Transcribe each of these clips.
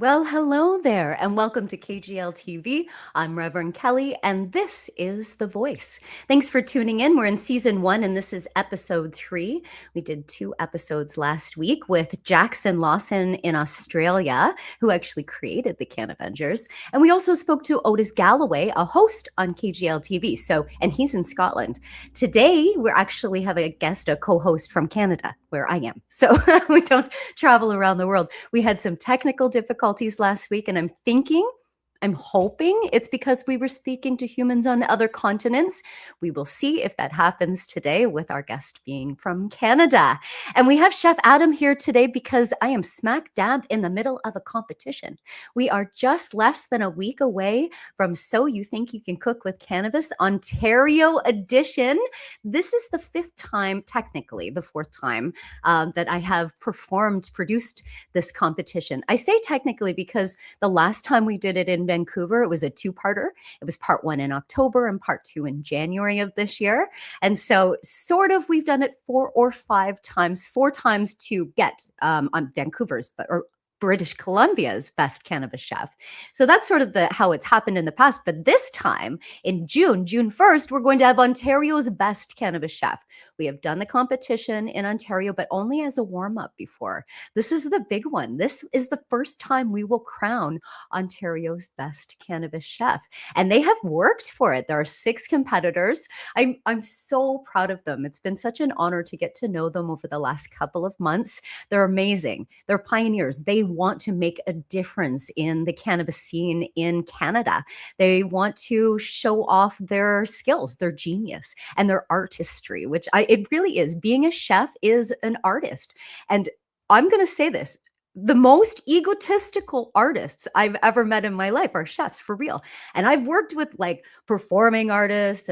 Well, hello there, and welcome to KGL TV. I'm Reverend Kelly, and this is The Voice. Thanks for tuning in. We're in season 1, and this is episode 3. We did 2 episodes last week with Jackson Lawson in Australia, who actually created the Can Avengers. And we also spoke to Otis Galloway, a host on KGL TV. And he's in Scotland. Today, we actually have a guest, a co-host from Canada, where I am. So we don't travel around the world. We had some technical difficulties last week, and I'm hoping it's because we were speaking to humans on other continents. We will see if that happens today with our guest being from Canada. And we have Chef Adam here today because I am smack dab in the middle of a competition. We are just less than a week away from So You Think You Can Cook with Cannabis Ontario edition. This is the 5th time, technically the 4th time, that I have produced this competition. I say technically because the last time we did it in Vancouver, it was a 2-parter. It was part 1 in October and part 2 in January of this year. And so sort of we've done it 4 or 5 times, 4 times to get on Vancouver's, or British Columbia's best cannabis chef. So that's sort of how it's happened in the past. But this time in June 1st, we're going to have Ontario's best cannabis chef. We have done the competition in Ontario, but only as a warm-up before. This is the big one. This is the first time we will crown Ontario's best cannabis chef. And they have worked for it. There are 6 competitors. I'm so proud of them. It's been such an honor to get to know them over the last couple of months. They're amazing. They're pioneers. They want to make a difference in the cannabis scene in Canada. They want to show off their skills, their genius, and their artistry, which it really is. Being a chef is an artist. And I'm going to say this. The most egotistical artists I've ever met in my life are chefs, for real. And I've worked with like performing artists,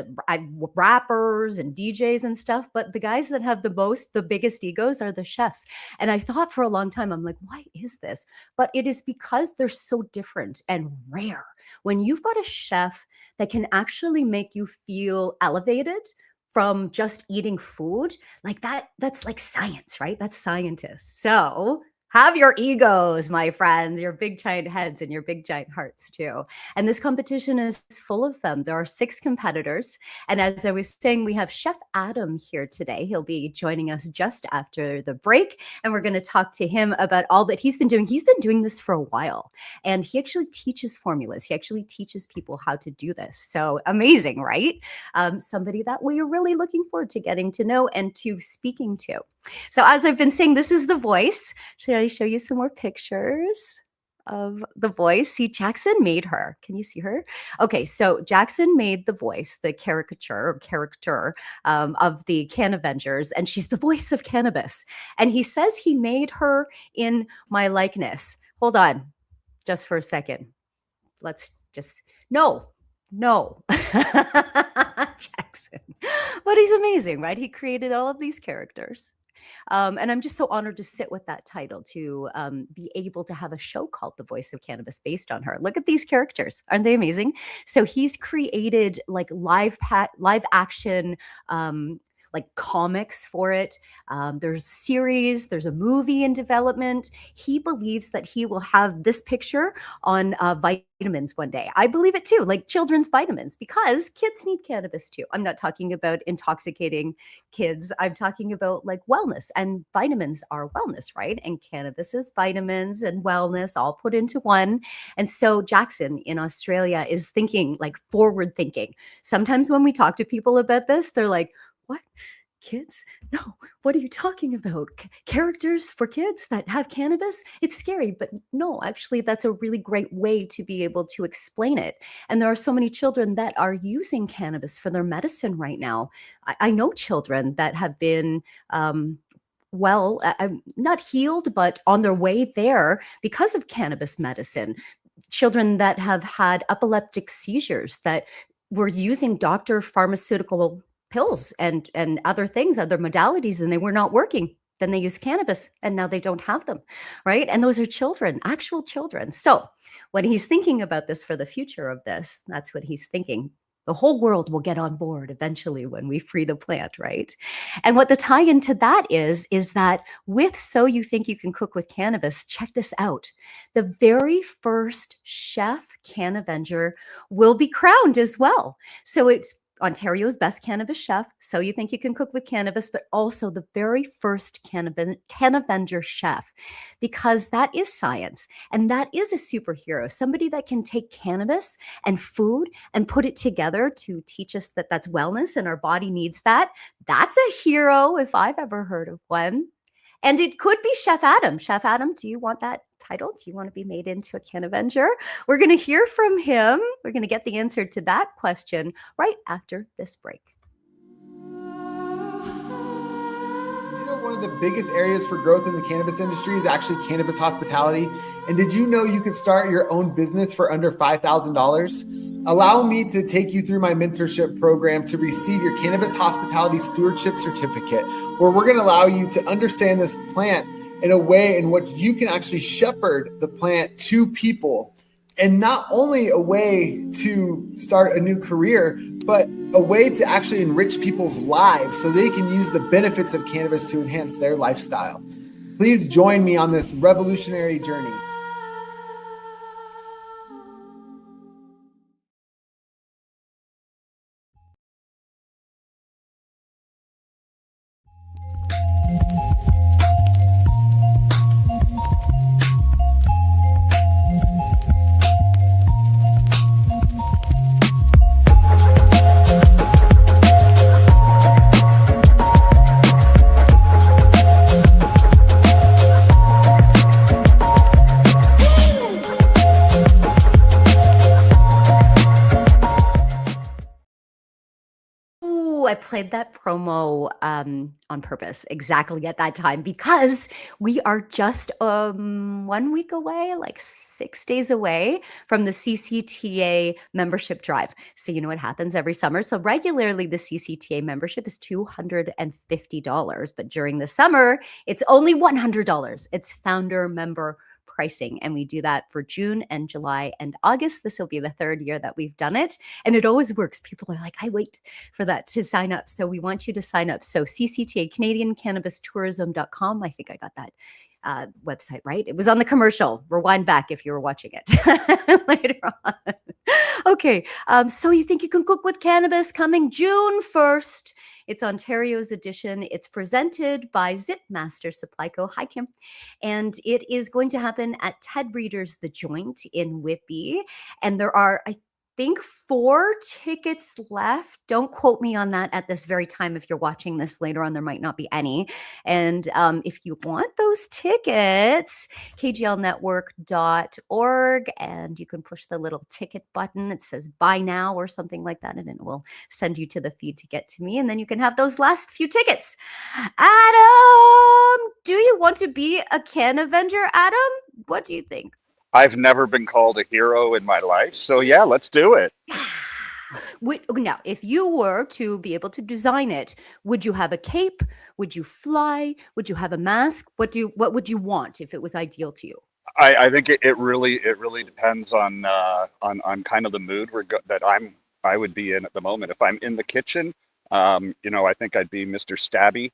rappers and DJs and stuff, but the guys that have the biggest egos are the chefs. And I thought for a long time, I'm like, why is this? But it is because they're so different and rare. When you've got a chef that can actually make you feel elevated from just eating food, like that's like science, right? That's scientists. So have your egos, my friends, your big giant heads and your big giant hearts too. And this competition is full of them. There are 6 competitors. And as I was saying, we have Chef Adam here today. He'll be joining us just after the break. And we're going to talk to him about all that he's been doing. He's been doing this for a while. And he actually teaches formulas. He actually teaches people how to do this. So amazing, right? Somebody that we are really looking forward to getting to know and to speaking to. So as I've been saying, this is The Voice. Should I show you some more pictures of The Voice? See, Jackson made her. Can you see her? Okay, so Jackson made The Voice, the character of the Can Avengers, and she's the voice of cannabis. And he says he made her in my likeness. Hold on, just for a second. Let's just, no. Jackson. But he's amazing, right? He created all of these characters. And I'm just so honored to sit with that title, to be able to have a show called The Voice of Cannabis based on her. Look at these characters. Aren't they amazing? So he's created like live action like comics for it. There's series, there's a movie in development. He believes that he will have this picture on vitamins one day. I believe it too, like children's vitamins, because kids need cannabis too. I'm not talking about intoxicating kids. I'm talking about like wellness, and vitamins are wellness, right? And cannabis is vitamins and wellness all put into one. And so Jackson in Australia is thinking like forward thinking. Sometimes when we talk to people about this, they're like, what? Kids? No, what are you talking about? Characters for kids that have cannabis? It's scary, but no, actually, that's a really great way to be able to explain it. And there are so many children that are using cannabis for their medicine right now. I know children that have been not healed, but on their way there because of cannabis medicine. Children that have had epileptic seizures that were using doctor pharmaceutical pills and other things, other modalities, and they were not working. Then they use cannabis and now they don't have them, right? And those are children, actual children. So when he's thinking about this for the future of this, that's what he's thinking. The whole world will get on board eventually when we free the plant, right? And what the tie into that is that with So You Think You Can Cook with Cannabis, check this out. The very first chef Can Avenger will be crowned as well. So it's Ontario's best cannabis chef. So You Think You Can Cook with Cannabis, but also the very first Can Avenger chef, because that is science and that is a superhero, somebody that can take cannabis and food and put it together to teach us that that's wellness and our body needs that. That's a hero if I've ever heard of one. And it could be Chef Adam. Chef Adam, do you want that title? Do you want to be made into a Can Avenger? We're going to hear from him. We're going to get the answer to that question right after this break. One of the biggest areas for growth in the cannabis industry is actually cannabis hospitality. And did you know you can start your own business for under $5,000? Allow me to take you through my mentorship program to receive your cannabis hospitality stewardship certificate, where we're going to allow you to understand this plant in a way in which you can actually shepherd the plant to people. And not only a way to start a new career, but a way to actually enrich people's lives so they can use the benefits of cannabis to enhance their lifestyle. Please join me on this revolutionary journey. I played that promo on purpose exactly at that time because we are just 1 week away, like 6 days away from the CCTA membership drive. So you know what happens every summer? So regularly the CCTA membership is $250, but during the summer, it's only $100. It's founder member pricing. And we do that for June and July and August. This will be the 3rd year that we've done it. And it always works. People are like, I wait for that to sign up. So we want you to sign up. So CCTA, CanadianCannabisTourism.com. I think I got that website right. It was on the commercial. Rewind back if you were watching it later on. Okay. So You Think You Can Cook with Cannabis coming June 1st. It's Ontario's edition. It's presented by Zipmaster Supply Co. Hi, Kim. And it is going to happen at Ted Reader's The Joint in Whitby. And there are, I think, 4 tickets left. Don't quote me on that at this very time. If you're watching this later on, there might not be any. And if you want those tickets, kglnetwork.org, and you can push the little ticket button. It says buy now or something like that, and it will send you to the feed to get to me. And then you can have those last few tickets. Adam, do you want to be a Can Avenger, Adam? What do you think? I've never been called a hero in my life. So yeah, let's do it. Now, if you were to be able to design it, would you have a cape? Would you fly? Would you have a mask? What would you want if it was ideal to you? I think it really depends on kind of the mood I would be in at the moment. If I'm in the kitchen, I think I'd be Mr. Stabby.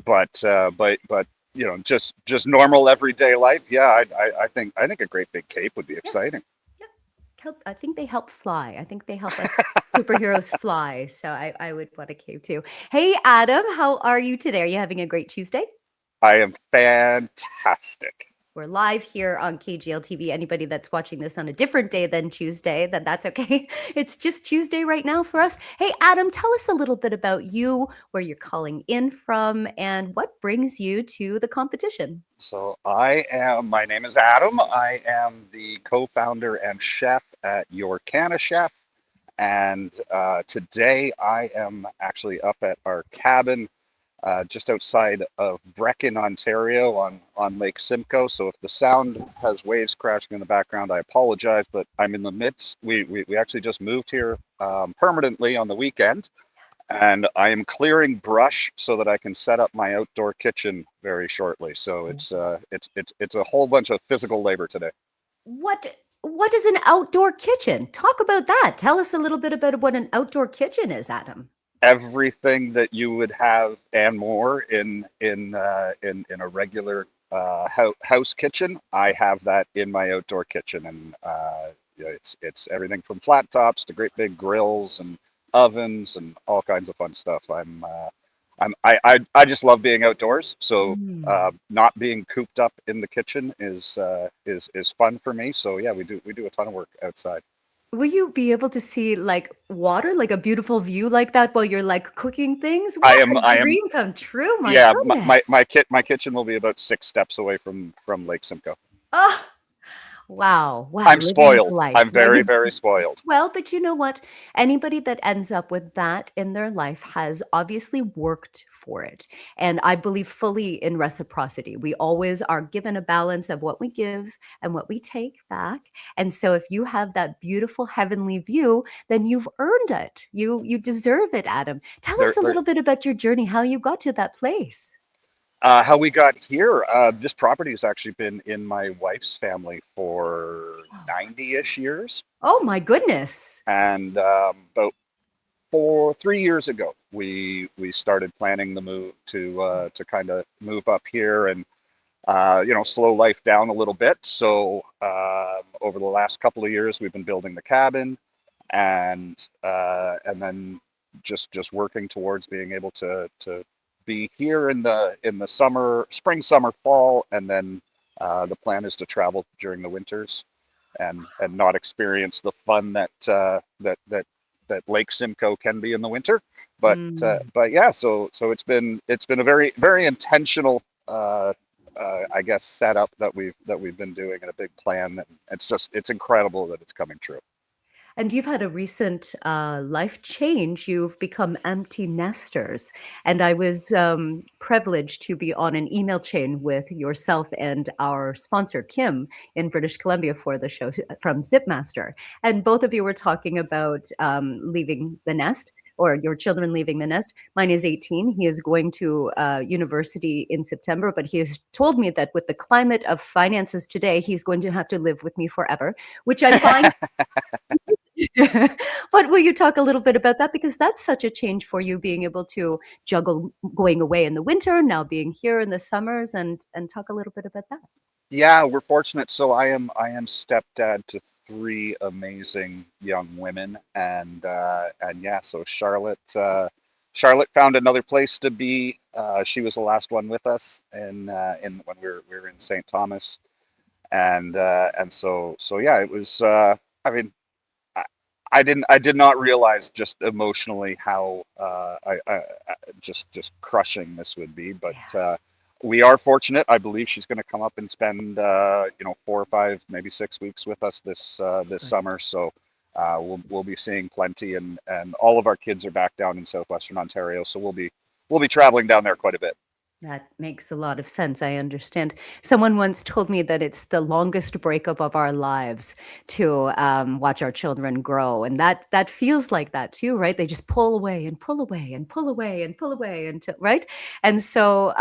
But just normal everyday life. Yeah, I think a great big cape would be exciting. Yeah. I think they help fly. I think they help us superheroes fly. So I would want a cape too. Hey, Adam, how are you today? Are you having a great Tuesday? I am fantastic. We're live here on KGL TV. Anybody that's watching this on a different day than Tuesday, then that's okay. It's just Tuesday right now for us. Hey, Adam, tell us a little bit about you, where you're calling in from, and what brings you to the competition. So my name is Adam. I am the co-founder and chef at Your Canna Chef. And today I am actually up at our cabin just outside of Brechin, Ontario on Lake Simcoe. So if the sound has waves crashing in the background, I apologize, but I'm in the midst. We actually just moved here permanently on the weekend, and I am clearing brush so that I can set up my outdoor kitchen very shortly. So it's a whole bunch of physical labor today. What what is an outdoor kitchen? Talk about that. Tell us a little bit about what an outdoor kitchen is, Adam. Everything that you would have and more in a regular house kitchen. I have that in my outdoor kitchen, and it's everything from flat tops to great big grills and ovens and all kinds of fun stuff. I just love being outdoors. So Mm. not being cooped up in the kitchen is fun for me. So yeah, we do a ton of work outside. Will you be able to see like water, like a beautiful view like that while you're like cooking things? I What am a I am dream come true. My Yeah, goodness. my kitchen will be about 6 steps away from Lake Simcoe. Oh, wow. Wow. I'm Living the spoiled. life. I'm very, Legacy. very spoiled. Well, but you know what? Anybody that ends up with that in their life has obviously worked for it. And I believe fully in reciprocity. We always are given a balance of what we give and what we take back. And so if you have that beautiful heavenly view, then you've earned it. You deserve it, Adam. Tell us There, a there. little bit about your journey, how you got to that place. How we got here? This property has actually been in my wife's family for Oh, 90-ish years, oh my goodness. and about 3 years ago, we started planning the move to kind of move up here and slow life down a little bit. So over the last couple of years, we've been building the cabin, and then just working towards being able to be here in the summer, spring, summer, fall, and then the plan is to travel during the winters and not experience the fun that Lake Simcoe can be in the winter. Mm. But yeah, so it's been a very very intentional I guess setup that we've been doing, and a big plan. And it's incredible that it's coming true. And you've had a recent life change. You've become empty nesters. And I was privileged to be on an email chain with yourself and our sponsor, Kim, in British Columbia for the show from Zipmaster. And both of you were talking about leaving the nest or your children leaving the nest. Mine is 18. He is going to university in September, but he has told me that with the climate of finances today, he's going to have to live with me forever, which I find. But will you talk a little bit about that? Because that's such a change for you, being able to juggle going away in the winter, now being here in the summers, and talk a little bit about that. Yeah, we're fortunate. So I am stepdad to three amazing young women, and yeah, so Charlotte found another place to be. She was the last one with us, in when we were in St. Thomas, and so yeah, it was. I mean, I, I did not realize just emotionally how just crushing this would be, but Yeah. we are fortunate. I believe she's going to come up and spend 4 or 5, maybe 6 weeks with us this Good. summer. So we'll be seeing plenty, and all of our kids are back down in southwestern Ontario, so we'll be traveling down there quite a bit. That makes a lot of sense. I understand. Someone once told me that it's the longest breakup of our lives to watch our children grow, and that feels like that too, right? They just pull away and pull away and pull away and pull away until right. And so,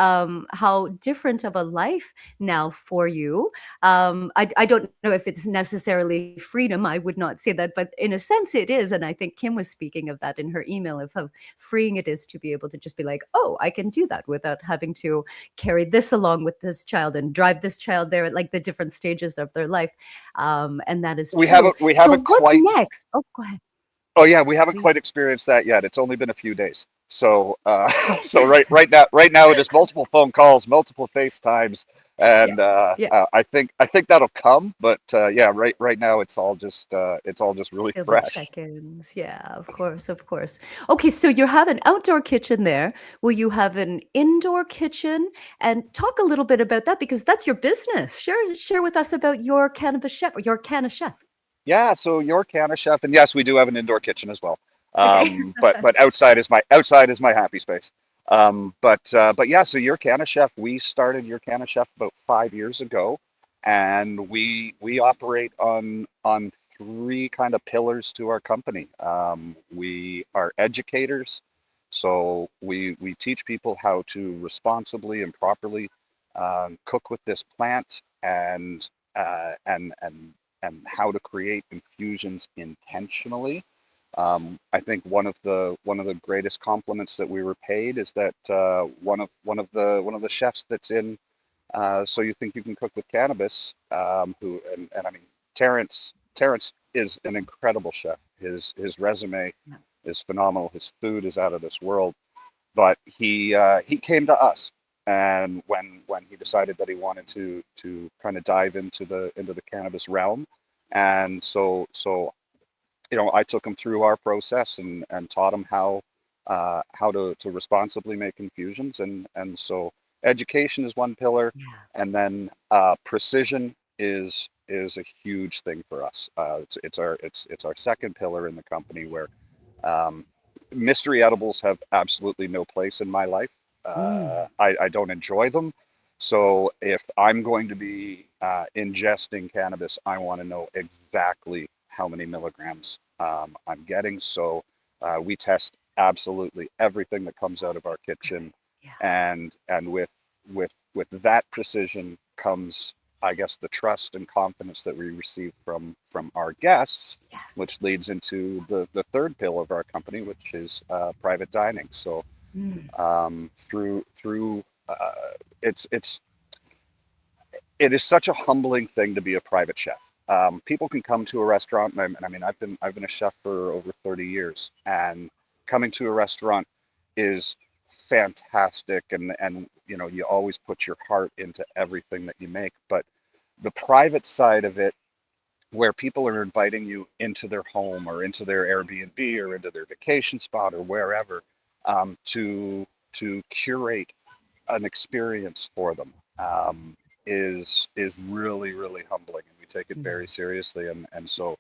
how different of a life now for you? I don't know if it's necessarily freedom. I would not say that, but in a sense, it is. And I think Kim was speaking of that in her email of how freeing it is to be able to just be like, oh, I can do that without having to carry this along with this child and drive this child there at like the different stages of their life. And that is We true. haven't we So haven't what's quite next? Oh, go ahead, Oh yeah, we haven't quite please. experienced that yet. It's only been a few days. So Oh, so right now it is multiple phone calls, multiple FaceTimes, yeah. and Yeah. I think that'll come. But yeah, right now it's all just really Still the fresh. check-ins. Yeah, of course, of course. Okay, so you have an outdoor kitchen there. Will you have an indoor kitchen? And talk a little bit about that because that's your business. Share with us about your cannabis chef or your canna chef. Yeah, so your Canna Chef, and yes, we do have an indoor kitchen as well. Okay. But outside is my happy space. But yeah, so your Canna Chef, we started your Canna Chef about 5 years ago, and we operate on three kind of pillars to our company. We are educators, so we teach people how to responsibly and properly cook with this plant, and and how to create infusions intentionally. I think one of the greatest compliments that we were paid is that one of the chefs that's in So You Think You Can Cook with Cannabis, who and I mean Terrence is an incredible chef. His resume Yeah. is phenomenal. His food is out of this world. But he came to us, and when he decided that he wanted to kind of dive into the cannabis realm, and so I took him through our process and taught him how to responsibly make infusions, and so education is one pillar, Yeah. and then precision is a huge thing for us. It's our second pillar in the company where um, mystery edibles have absolutely no place in my life. Mm. I don't enjoy them. So if I'm going to be ingesting cannabis, I want to know exactly how many milligrams I'm getting. So we test absolutely everything that comes out of our Good. kitchen, Yeah. and with that precision comes, I guess, the trust and confidence that we receive from our guests, which Yes. leads into the third pillar of our company, which is private dining. So Mm. through it's it is such a humbling thing to be a private chef. People can come to a restaurant, and I mean, I've been a chef for over 30 years, and coming to a restaurant is fantastic, and you always put your heart into everything that you make. But the private side of it, where people are inviting you into their home or into their Airbnb or into their vacation spot or wherever, to curate an experience for them, is really really humbling, and we take it very Mm. seriously. And so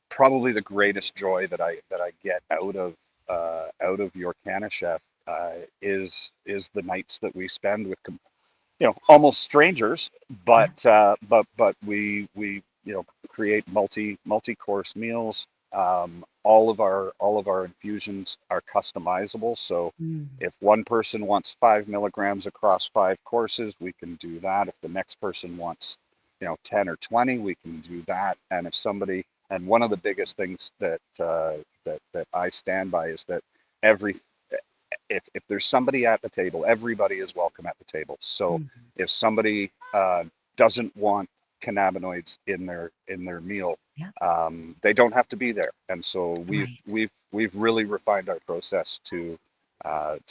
probably the greatest joy that I get out of your Canna Chef is the nights that we spend with almost strangers, Yeah. but we create multi-course meals. All of our infusions are customizable. So Mm. if one person wants 5 milligrams across 5 courses, we can do that. If the next person wants 10 or 20, we can do that. And one of the biggest things that I stand by is that every if there's somebody at the table, everybody is welcome at the table. So Mm. if somebody doesn't want cannabinoids in their meal, Yeah. they don't have to be there. And so we've Right. we've we've really refined our process to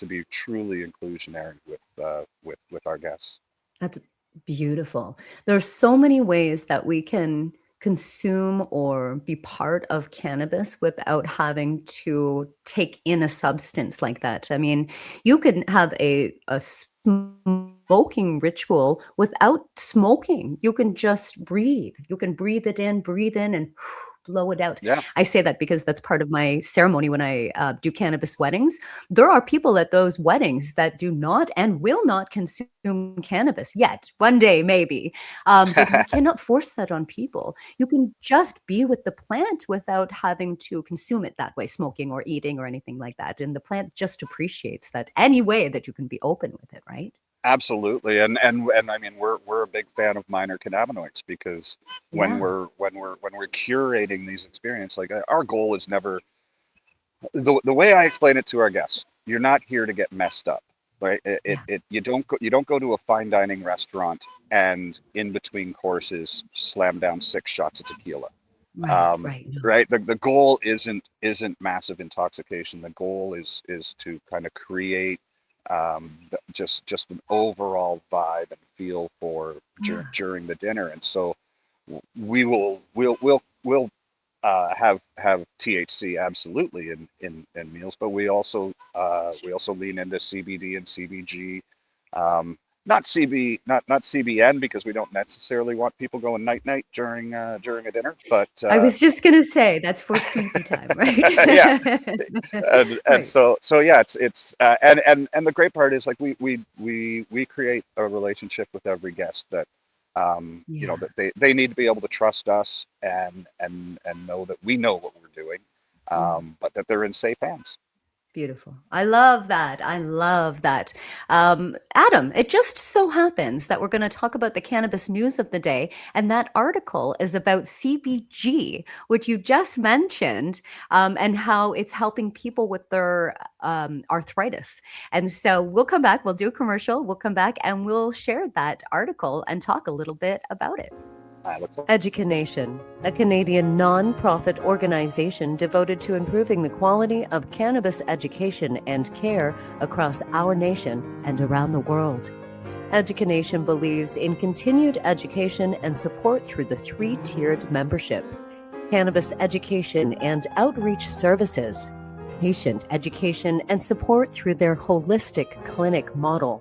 be truly inclusionary with our guests. That's beautiful. There are so many ways that we can consume or be part of cannabis without having to take in a substance like that. I mean, you can have a smoking ritual without smoking. You can just breathe. You can breathe in, and blow it out. Yeah. I say that because that's part of my ceremony when I do cannabis weddings. There are people at those weddings that do not and will not consume cannabis yet. One day, maybe. But we cannot force that on people. You can just be with the plant without having to consume it that way, smoking or eating or anything like that. And the plant just appreciates that any way that you can be open with it, right? Absolutely, and I mean we're a big fan of minor cannabinoids because Yeah. when we're curating these experiences, like our goal is never the way I explain it to our guests. You're not here to get messed up, right? Yeah. You don't go to a fine dining restaurant and in between courses slam down 6 shots of tequila. Right. Right. No. Right. The goal isn't massive intoxication. The goal is to kind of create just an overall vibe and feel for Yeah. during the dinner. And so we'll have THC absolutely in meals, but we also lean into CBD and CBG. Not CBN, because we don't necessarily want people going night night during a dinner, but I was just gonna say that's for sleepy time, right? yeah. And Right. so yeah, it's and the great part is, like, we create a relationship with every guest that Yeah. that they need to be able to trust us and know that we know what we're doing, Mm. but that they're in safe hands. Beautiful. I love that. I love that. Adam, it just so happens that we're going to talk about the cannabis news of the day. And that article is about CBG, which you just mentioned, and how it's helping people with their arthritis. And so we'll come back, we'll do a commercial, we'll come back and we'll share that article and talk a little bit about it. Educanation, a Canadian non-profit organization devoted to improving the quality of cannabis education and care across our nation and around the world. Educanation believes in continued education and support through the three-tiered membership: cannabis education and outreach services, patient education and support through their holistic clinic model.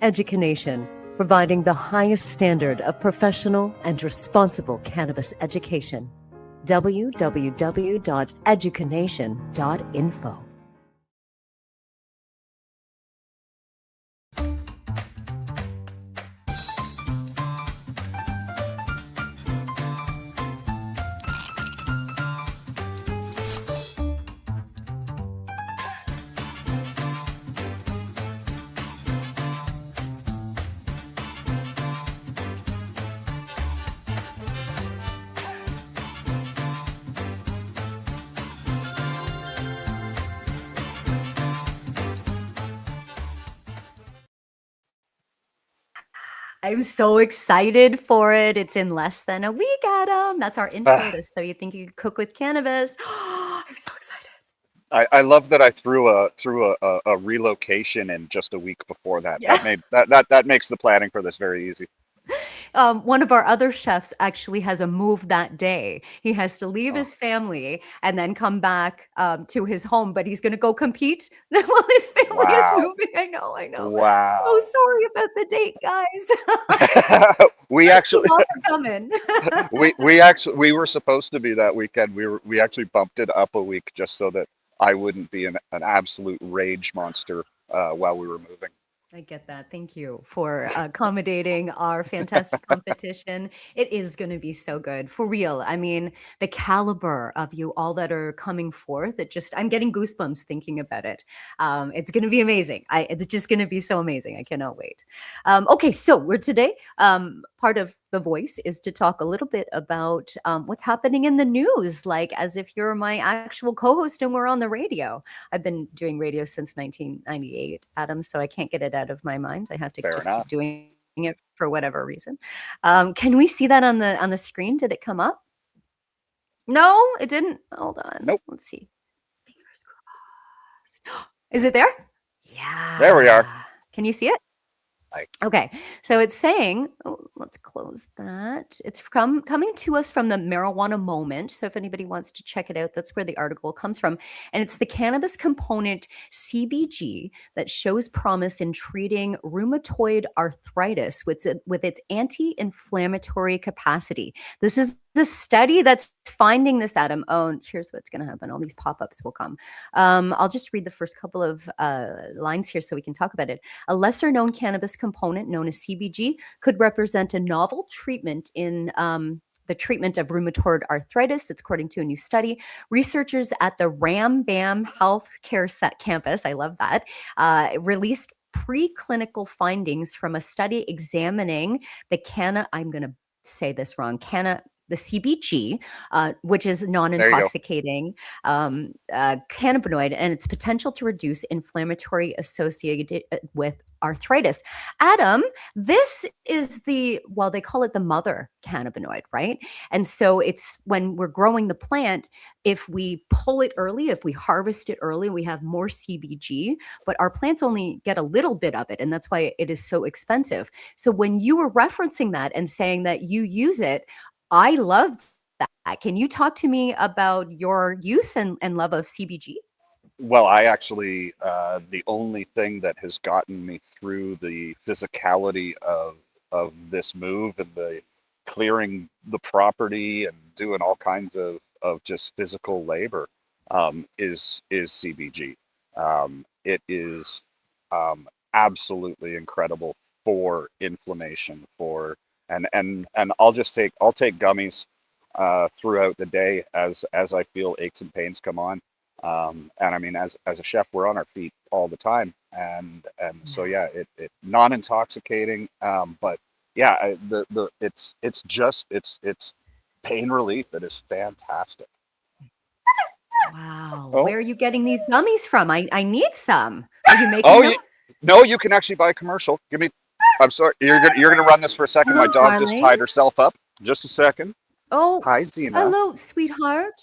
Educanation, providing the highest standard of professional and responsible cannabis education. www.educanation.info. I'm so excited for it. It's in less than a week, Adam. That's our intro to So You Think You Could Cook with Cannabis. I'm so excited. I love that I threw a relocation in just a week before that. Yeah. That makes the planning for this very easy. One of our other chefs actually has a move that day. He has to leave Oh, his family and then come back to his home, but he's going to go compete while his family is wow. moving. I know, I know. So Wow. sorry about the date, guys. We Just keep actually on coming. we were supposed to be that weekend. We actually bumped it up a week just so that I wouldn't be an absolute rage monster while we were moving. I get that. Thank you for accommodating our fantastic competition. It is going to be so good for real. I mean, the caliber of you all that are coming forth, I'm getting goosebumps thinking about it. It's going to be amazing. It's just going to be so amazing. I cannot wait. Okay, so we're today, part of The Voice is to talk a little bit about what's happening in the news, like as if you're my actual co-host and we're on the radio. I've been doing radio since 1998, Adam, so I can't get it out of my mind. I have to Fair just keep enough. doing it for whatever reason. Can we see that on the screen? Did it come up? No, it didn't. Hold on. Nope. Let's see. Fingers crossed. Is it there? There we are. Yeah. Can you see it? I, Okay, so it's saying, oh, let's close that. It's coming to us from the Marijuana Moment. So if anybody wants to check it out, that's where the article comes from. And it's the cannabis component CBG that shows promise in treating rheumatoid arthritis with its anti-inflammatory capacity. This is the study that's finding this, Adam. Oh, here's what's going to happen. All these pop-ups will come. I'll just read the first couple of lines here so we can talk about it. A lesser known cannabis component known as CBG could represent a novel treatment in the treatment of rheumatoid arthritis. It's according to a new study. Researchers at the Rambam Healthcare Campus, I love that, released preclinical findings from a study examining I'm going to say this wrong, the CBG, which is there you go. non-intoxicating cannabinoid, and its potential to reduce inflammatory associated with arthritis. Adam, this is they call it the mother cannabinoid, right? And so it's when we're growing the plant, if we pull it early, if we harvest it early, we have more CBG, but our plants only get a little bit of it, and that's why it is so expensive. So when you were referencing that and saying that you use it, I love that. Can you talk to me about your use and love of CBG? Well, I actually, the only thing that has gotten me through the physicality of this move and the clearing the property and doing all kinds of just physical labor is CBG. It is absolutely incredible for inflammation, and I'll take gummies throughout the day as I feel aches and pains come on. And I mean, as a chef, we're on our feet all the time, and so Yeah. yeah, it non-intoxicating, but yeah, it's pain relief. It is fantastic. Wow. Oh, Where are you getting these gummies from? I need some. Are you making oh, them? no, you can actually buy a commercial. Give me. I'm sorry. You're gonna run this for a second. My Hello, dog just darling. tied herself up. Just a second. Oh, Hi, Zena. hello, sweetheart.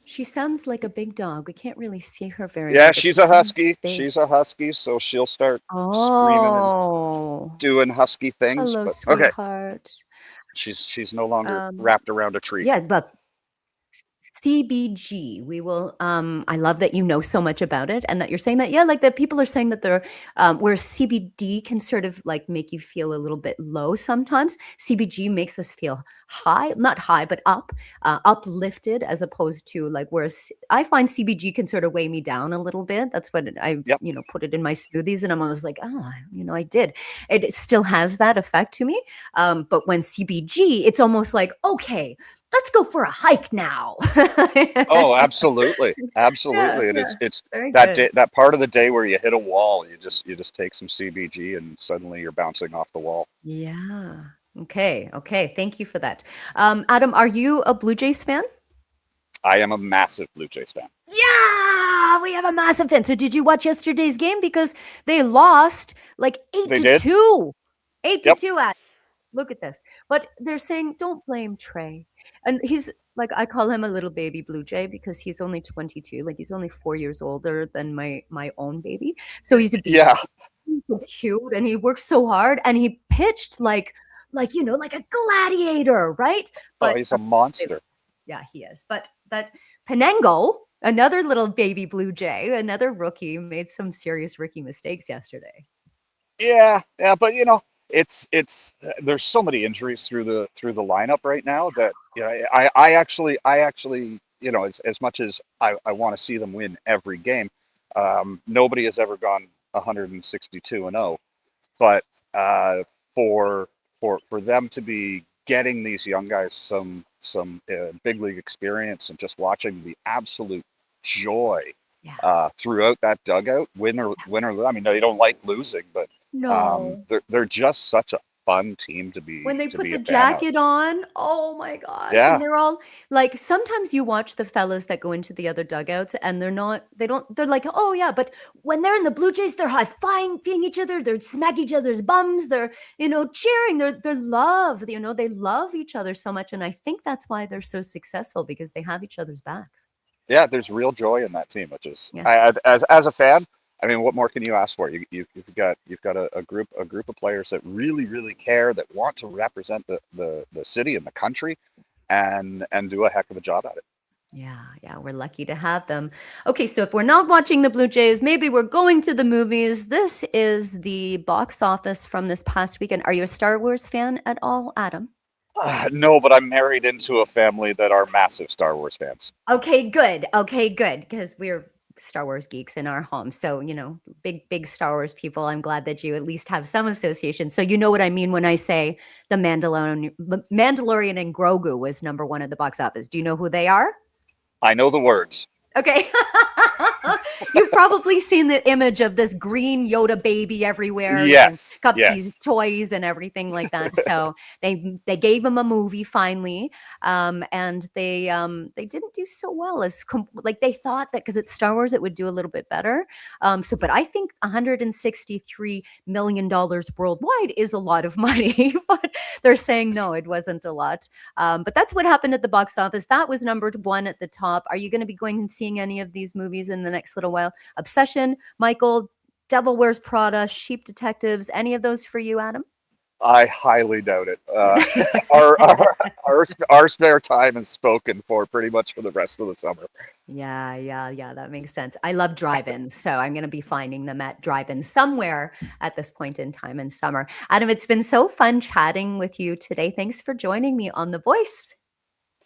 She sounds like a big dog. We can't really see her very Yeah, well, but she she's a sounds husky. big. She's a husky, so she'll start screaming and Oh, doing husky things. hello, But okay, sweetheart. she's no longer Um, wrapped around a treat. yeah, but CBG. We will I love that you know so much about it and that you're saying that yeah, like that people are saying that they're where CBD can sort of like make you feel a little bit low sometimes. CBG makes us feel high, not high, but uplifted as opposed to like whereas I find CBG can sort of weigh me down a little bit. That's what I, Yep. put it in my smoothies and I'm always like, oh, I did. It still has that effect to me. But when CBG, it's almost like, okay, let's go for a hike now. Oh, absolutely, Yeah, absolutely. And yeah. it's Very that good. day, that part of the day where you hit a wall. You just take some CBG and suddenly you're bouncing off the wall. Yeah. Okay, okay. Thank you for that. Adam, are you a Blue Jays fan? I am a massive Blue Jays fan. Yeah, we have a massive fan. So did you watch yesterday's game? Because they lost like eight They to did. two. Eight to Yep. two. Look at this. But they're saying, don't blame Trey. And he's like, I call him a little baby Blue Jay because he's only 22. Like he's only 4 years older than my own baby. So he's a baby. Yeah. He's so cute and he works so hard and he pitched like a gladiator, right? Oh, But he's a monster. yeah, he is. But that Penango, another little baby Blue Jay, another rookie, made some serious rookie mistakes yesterday. Yeah, yeah, but it's there's so many injuries through the lineup right now that I actually as much as I want to see them win every game, nobody has ever gone 162-0, but for for them to be getting these young guys some big league experience and just watching the absolute joy Yeah. throughout that dugout, win or I mean, they don't like losing, but No. they're just such a fun team to be When they to put be the a fan of. jacket on, oh my gosh, and Yeah, they're all like sometimes you watch the fellas that go into the other dugouts and they're like, "Oh yeah," but when they're in the Blue Jays, they're high-fiving each other, they're smacking each other's bums, they're, cheering, they're love, they love each other so much, and I think that's why they're so successful because they have each other's backs. yeah. There's real joy in that team, which is Yeah. as a fan. I mean, what more can you ask for? You've got a group of players that really care, that want to represent the city and the country, and do a heck of a job at it. Yeah, yeah, we're lucky to have them. Okay, so if we're not watching the Blue Jays, maybe we're going to the movies. This is the box office from this past weekend. Are you a Star Wars fan at all, Adam? No, but I'm married into a family that are massive Star Wars fans. Okay, good. Okay, good. Because we're Star Wars geeks in our home. So, big Star Wars people. I'm glad that you at least have some association. So, you know what I mean when I say the Mandalorian and Grogu was number one at the box office. Do you know who they are? I know the words. Okay. You've probably seen the image of this green Yoda baby everywhere. You can Yes, cup see yes. toys and everything like that. So they gave him a movie finally, and they didn't do so well as like they thought that because it's Star Wars it would do a little bit better. But I think 163 million dollars worldwide is a lot of money, but they're saying no, it wasn't a lot. But that's what happened at the box office. That was number one at the top. Are you going to be going and seeing any of these movies in the next little while? Obsession, Michael, Devil Wears Prada, Sheep Detectives, any of those for you, Adam? I highly doubt it. Our spare time is spoken for pretty much for the rest of the summer. Yeah, yeah, yeah, that makes sense. I love drive-ins, so I'm going to be finding them at drive-ins somewhere at this point in time in summer. Adam, it's been so fun chatting with you today. Thanks for joining me on The Voice.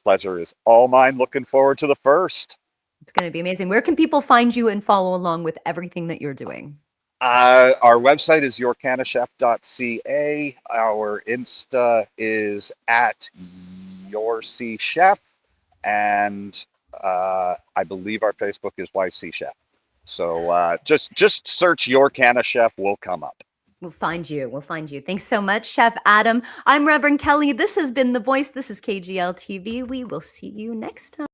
Pleasure is all mine. Looking forward to the first. It's going to be amazing. Where can people find you and follow along with everything that you're doing? Our website is yourcanachef.ca. Our Insta is at yourcchef, and I believe our Facebook is YC Chef. So just search Your Canna Chef, will come up. We'll find you. We'll find you. Thanks so much, Chef Adam. I'm Reverend Kelly. This has been The Voice. This is KGL TV. We will see you next time.